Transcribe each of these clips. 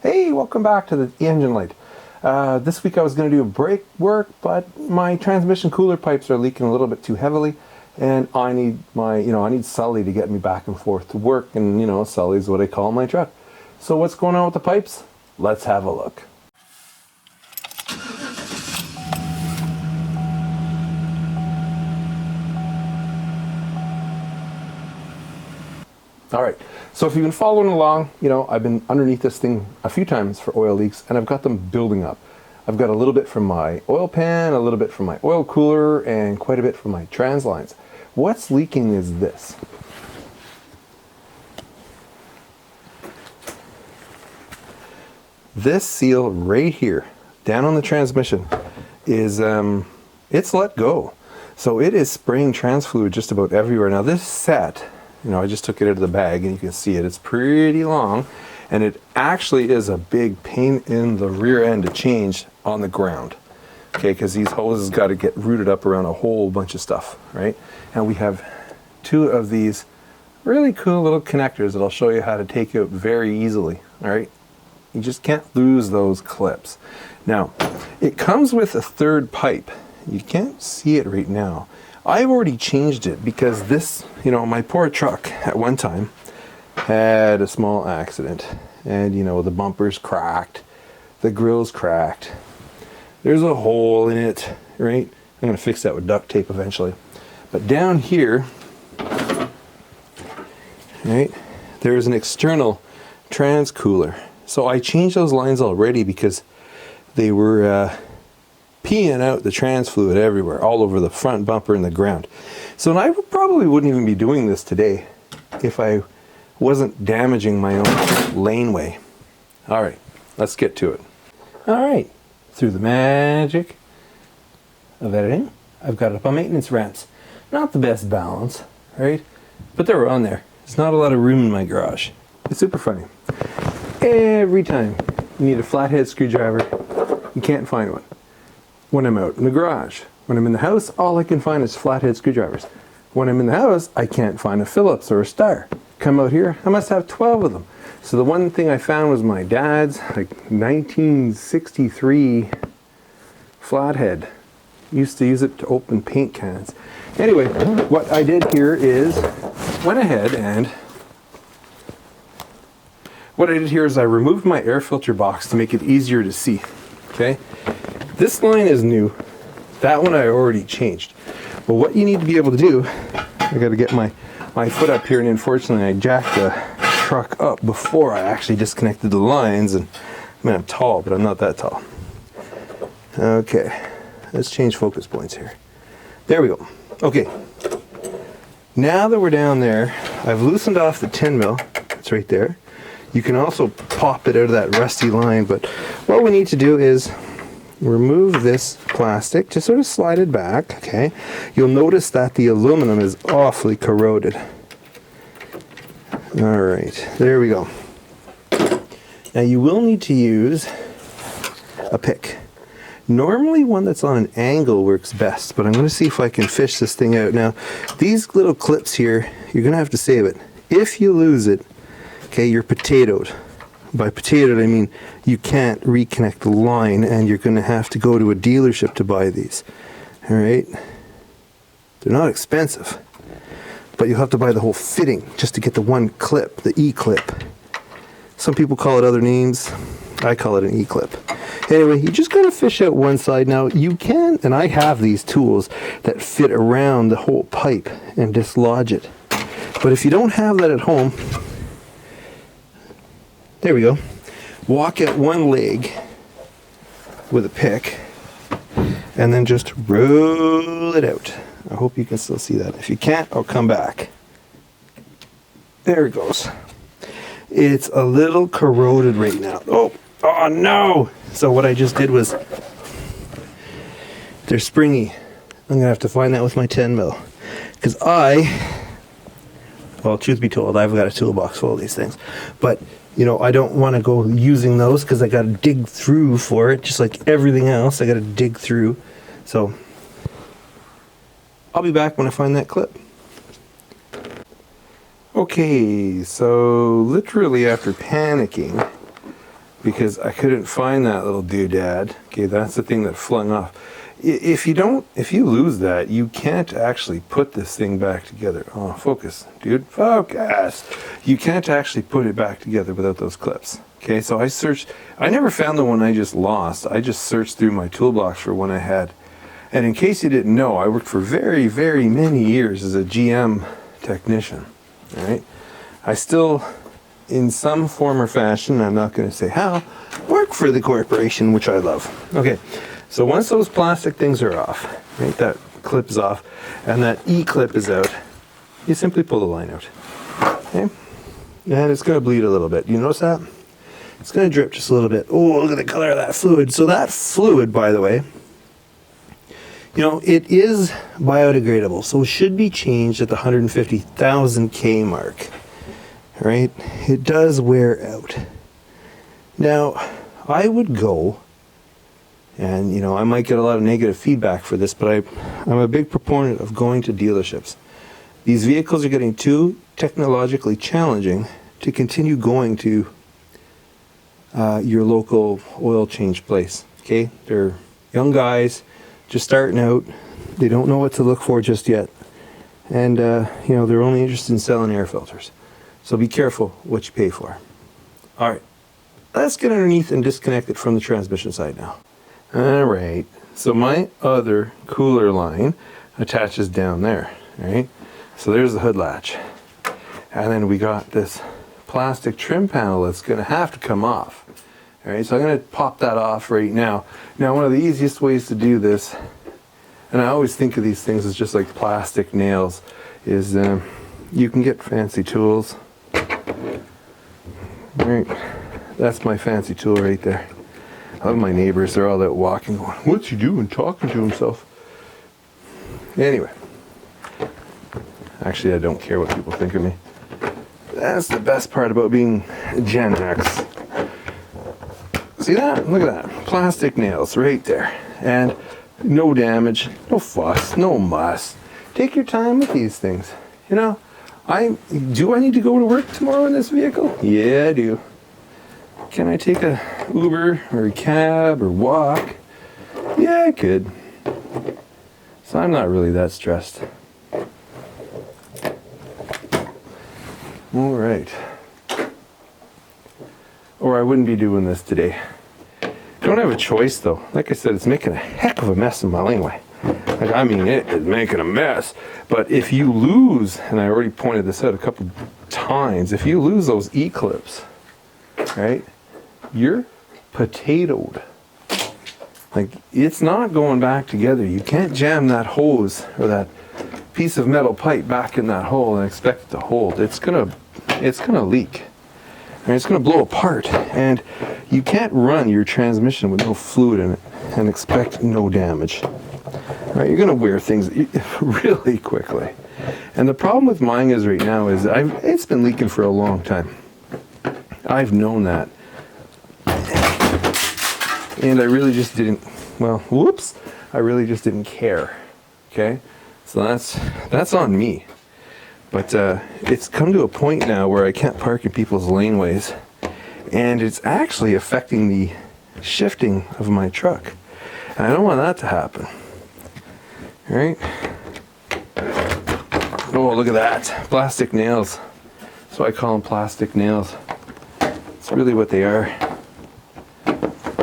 Hey, welcome back to the engine light. This week I was going to do a brake work, but my transmission cooler pipes are leaking a little bit too heavily, and I need I need Sully to get me back and forth to work, and Sully's what I call my truck. So what's going on with the pipes? Let's have a look. Alright, so if you've been following along, I've been underneath this thing a few times for oil leaks, and I've got them building up. I've got a little bit from my oil pan, a little bit from my oil cooler, and quite a bit from my trans lines. What's leaking is this. This seal right here, down on the transmission, is, it's let go. So it is spraying trans fluid just about everywhere. Now this set, I just took it out of the bag and you can see it. It's pretty long, and it actually is a big pain in the rear end to change on the ground. Okay, because these hoses got to get rooted up around a whole bunch of stuff, right? And we have two of these really cool little connectors that I'll show you how to take out very easily, all right? You just can't lose those clips. Now, it comes with a third pipe. You can't see it right now. I've already changed it because this, my poor truck at one time had a small accident, and the bumper's cracked, the grill's cracked, there's a hole in it, right? I'm going to fix that with duct tape eventually. But down here, right, there's an external trans cooler. So I changed those lines already because they were peeing out the trans fluid everywhere, all over the front bumper and the ground. So I probably wouldn't even be doing this today if I wasn't damaging my own laneway. All right, let's get to it. All right, through the magic of editing, I've got it up on maintenance ramps. Not the best balance, right? But they were on there. There's not a lot of room in my garage. It's super funny. Every time you need a flathead screwdriver, you can't find one. When I'm out in the garage, when I'm in the house, all I can find is flathead screwdrivers. When I'm in the house, I can't find a Phillips or a Star. Come out here, I must have 12 of them. So the one thing I found was my dad's 1963 flathead. Used to use it to open paint cans. Anyway, what I did here is went ahead and I removed my air filter box to make it easier to see. Okay? This line is new. That one I already changed. But what you need to be able to do, I got to get my foot up here, and unfortunately I jacked the truck up before I actually disconnected the lines. And I'm tall, but I'm not that tall. Okay, let's change focus points here. There we go. Okay, now that we're down there, I've loosened off the 10 mil. It's right there. You can also pop it out of that rusty line, but what we need to do is remove this plastic, just sort of slide it back, okay? You'll notice that the aluminum is awfully corroded. All right, there we go. Now you will need to use a pick. Normally one that's on an angle works best, but I'm going to see if I can fish this thing out. Now, these little clips here, you're going to have to save it. If you lose it, okay, you're potatoed. By potatoed, I mean you can't reconnect the line, and you're going to have to go to a dealership to buy these. All right? They're not expensive, but you'll have to buy the whole fitting just to get the one clip, the E-clip. Some people call it other names. I call it an E-clip. Anyway, you just got to fish out one side. Now, you can, and I have these tools that fit around the whole pipe and dislodge it. But if you don't have that at home, there we go. Walk at one leg with a pick and then just roll it out. I hope you can still see that. If you can't, I'll come back. There it goes. It's a little corroded right now. Oh no! So what I just did was, they're springy. I'm going to have to find that with my 10 mil. Because well, truth be told, I've got a toolbox full of these things. But I don't want to go using those because I got to dig through for it, just like everything else. I got to dig through. So I'll be back when I find that clip. Okay, so literally after panicking, because I couldn't find that little doodad. Okay, that's the thing that flung off. If you lose that, you can't actually put this thing back together. Oh, focus, dude, focus. You can't actually put it back together without those clips. Okay, so I searched. I never found the one I just lost. I just searched through my toolbox for one I had. And in case you didn't know, I worked for very, very many years as a GM technician. All right, I still, in some form or fashion, I'm not going to say how, work for the corporation, which I love. Okay, so once those plastic things are off, right, that clip is off, and that E-clip is out, you simply pull the line out. Okay, and it's going to bleed a little bit. You notice that? It's going to drip just a little bit. Oh, look at the color of that fluid. So that fluid, by the way, you know, it is biodegradable, so it should be changed at the 150,000 K mark. Right? It does wear out. Now, I would go, and you know, I might get a lot of negative feedback for this, but I'm a big proponent of going to dealerships. These vehicles are getting too technologically challenging to continue going to your local oil change place. Okay? They're young guys, just starting out. They don't know what to look for just yet. And, you know, they're only interested in selling air filters. So be careful what you pay for. All right, let's get underneath and disconnect it from the transmission side now. All right, so my other cooler line attaches down there, right? So there's the hood latch. And then we got this plastic trim panel that's gonna have to come off. All right, so I'm gonna pop that off right now. Now, one of the easiest ways to do this, and I always think of these things as just like plastic nails, is you can get fancy tools. Right, that's my fancy tool right there. I love my neighbors, they're all out walking going, what's he doing, talking to himself? Anyway, actually I don't care what people think of me. That's the best part about being Gen X. See that? Look at that. Plastic nails right there. And no damage, no fuss, no muss. Take your time with these things. You know, do I need to go to work tomorrow in this vehicle? Yeah, I do. Can I take a Uber or a cab or walk? Yeah, I could. So I'm not really that stressed. All right. Or I wouldn't be doing this today. Don't have a choice though. Like I said, it's making a heck of a mess in my laneway. Like, I mean, it is making a mess. But if you lose, and I already pointed this out a couple times, if you lose those E-clips, right, you're potatoed. Like, it's not going back together. You can't jam that hose or that piece of metal pipe back in that hole and expect it to hold. It's gonna leak. And it's gonna blow apart. And you can't run your transmission with no fluid in it and expect no damage. Right, you're going to wear things really quickly. And the problem with mine is right now is it's been leaking for a long time. I've known that. And I really just didn't, well, whoops, I really just didn't care. Okay? So that's on me. But it's come to a point now where I can't park in people's laneways. And it's actually affecting the shifting of my truck. And I don't want that to happen. Right? Oh, look at that. Plastic nails. That's why I call them plastic nails. It's really what they are.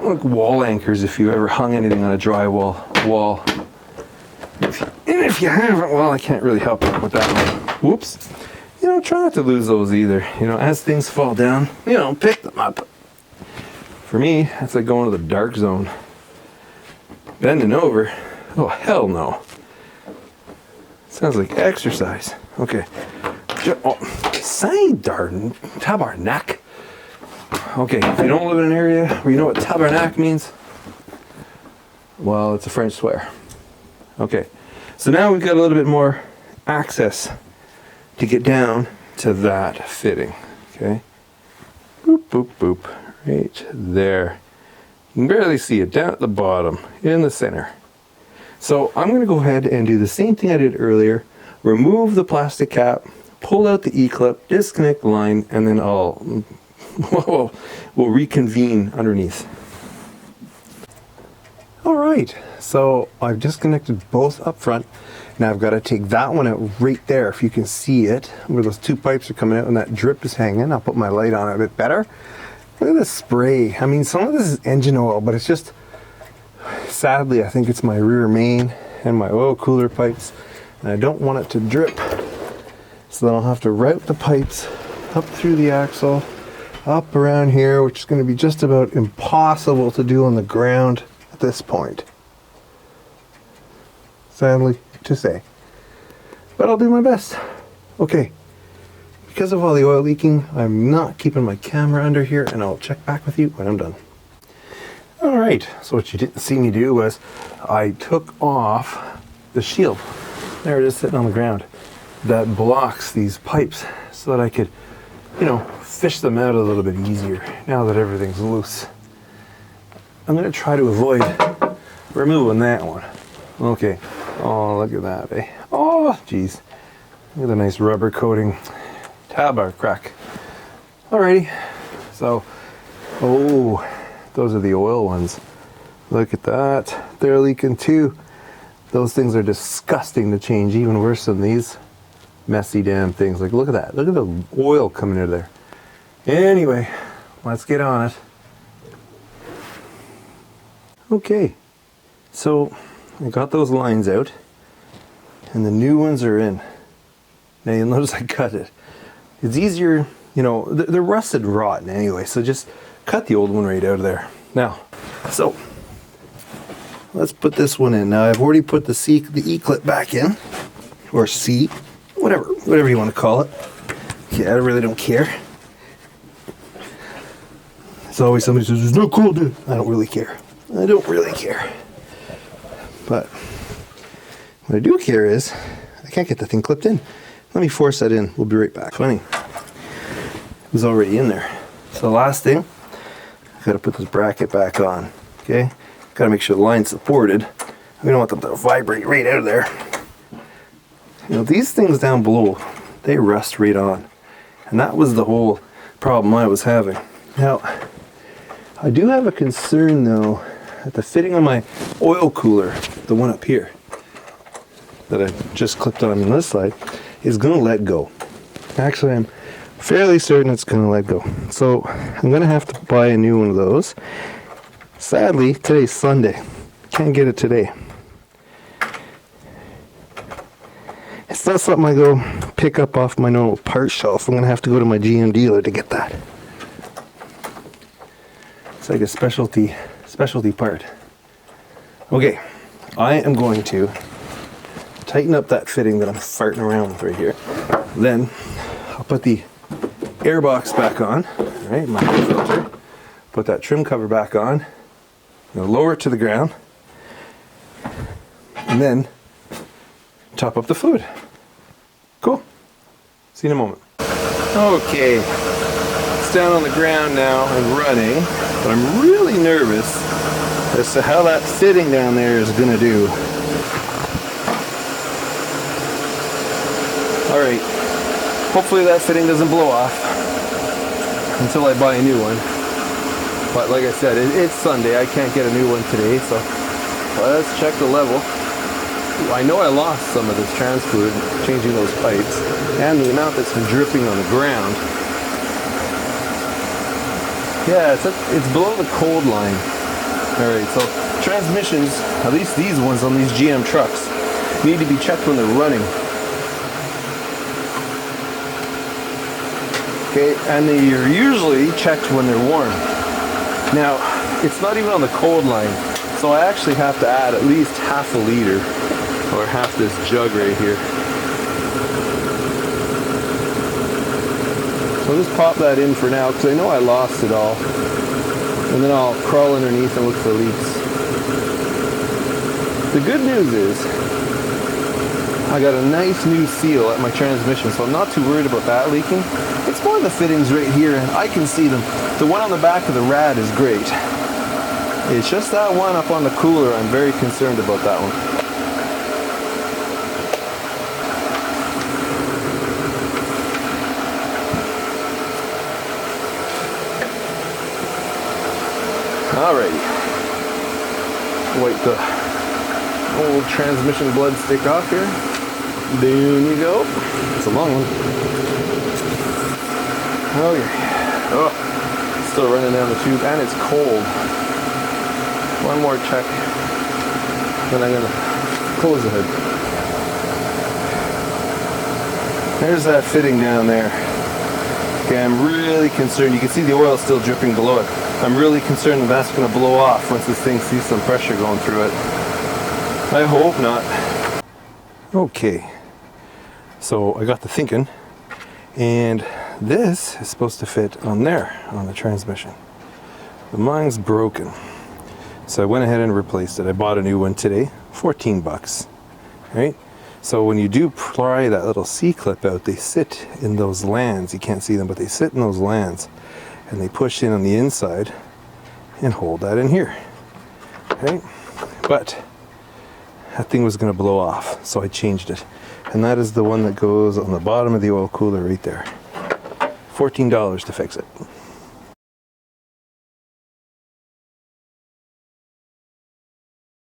Like wall anchors if you ever hung anything on a drywall wall. And if you haven't, well, I can't really help you with that one. Whoops. You know, try not to lose those either. You know, as things fall down, you know, pick them up. For me, that's like going to the dark zone. Bending over. Oh, hell no. Sounds like exercise. Okay. Say darn tabarnak. Okay, if you don't live in an area where you know what tabarnak means, well, it's a French swear. Okay. So now we've got a little bit more access to get down to that fitting. Okay. Boop, boop, boop. Right there. You can barely see it down at the bottom, in the center. So I'm going to go ahead and do the same thing I did earlier. Remove the plastic cap, pull out the E-clip, disconnect the line, and then I'll we'll reconvene underneath. All right, so I've disconnected both up front. Now I've got to take that one out right there, if you can see it, where those two pipes are coming out and that drip is hanging. I'll put my light on it a bit better. Look at this spray. I mean, some of this is engine oil, but it's just, sadly, I think it's my rear main and my oil cooler pipes. And I don't want it to drip. So then I'll have to route the pipes up through the axle, up around here, which is going to be just about impossible to do on the ground at this point. Sadly to say. But I'll do my best. Okay. Because of all the oil leaking, I'm not keeping my camera under here, and I'll check back with you when I'm done. All right, so what you didn't see me do was I took off the shield. There it is sitting on the ground. That blocks these pipes so that I could, fish them out a little bit easier now that everything's loose. I'm going to try to avoid removing that one. Okay. Oh, look at that, eh? Oh, geez. Look at the nice rubber coating. Tab crack. Alrighty, so, those are the oil ones. Look at that. They're leaking too. Those things are disgusting to change, even worse than these messy damn things. Like, look at that. Look at the oil coming out of there. Anyway, let's get on it. Okay, so I got those lines out, and the new ones are in. Now you'll notice I cut it. It's easier, they're rusted and rotten anyway, so just cut the old one right out of there. Now, so let's put this one in. Now I've already put the E-clip back in, or C, whatever you want to call it. Yeah, I really don't care. It's always somebody says, "It's not cool, dude." I don't really care. I don't really care. But what I do care is I can't get the thing clipped in. Let me force that in. We'll be right back. Funny. It was already in there. So the last thing, I gotta put this bracket back on. Okay? Gotta make sure the line's supported. We don't want them to vibrate right out of there. These things down below, they rust right on. And that was the whole problem I was having. Now, I do have a concern though, that the fitting on my oil cooler, the one up here, that I just clipped on this side, is going to let go. Actually, I'm fairly certain it's going to let go. So I'm going to have to buy a new one of those. Sadly, today's Sunday. Can't get it today. It's not something I go pick up off my normal part shelf. I'm going to have to go to my GM dealer to get that. It's like a specialty part. Okay, I am going to tighten up that fitting that I'm farting around with right here. Then I'll put the air box back on, right, my air filter. Put that trim cover back on. Lower it to the ground. And then top up the fluid. Cool. See you in a moment. Okay, it's down on the ground now and running, but I'm really nervous as to how that fitting down there is going to do. Alright, hopefully that fitting doesn't blow off until I buy a new one. But like I said, it's Sunday, I can't get a new one today, so let's check the level. I know I lost some of this trans fluid changing those pipes, and the amount that's been dripping on the ground. Yeah, it's below the cold line. Alright, so transmissions, at least these ones on these GM trucks, need to be checked when they're running. Okay, and they're usually checked when they're warm. Now, it's not even on the cold line, so I actually have to add at least half a liter, or half this jug right here. So I'll just pop that in for now, because I know I lost it all. And then I'll crawl underneath and look for leaks. The good news is, I got a nice new seal at my transmission, so I'm not too worried about that leaking. It's more the fittings right here, and I can see them. The one on the back of the rad is great. It's just that one up on the cooler, I'm very concerned about that one. Alrighty. Wipe the old transmission blood stick off here. Down you go. It's a long one. Okay. Oh, still running down the tube, and it's cold. One more check, then I'm gonna close the hood. There's that fitting down there. Okay, I'm really concerned. You can see the oil still dripping below it. I'm really concerned that's going to blow off once this thing sees some pressure going through it. I hope not. Okay, so I got to thinking, and this is supposed to fit on there, on the transmission. But mine's broken. So I went ahead and replaced it. I bought a new one today, 14 bucks, right? So when you do pry that little C-clip out, they sit in those lands. You can't see them, but they sit in those lands. And they push in on the inside and hold that in here, right? But that thing was gonna blow off, so I changed it. And that is the one that goes on the bottom of the oil cooler right there. $14 to fix it.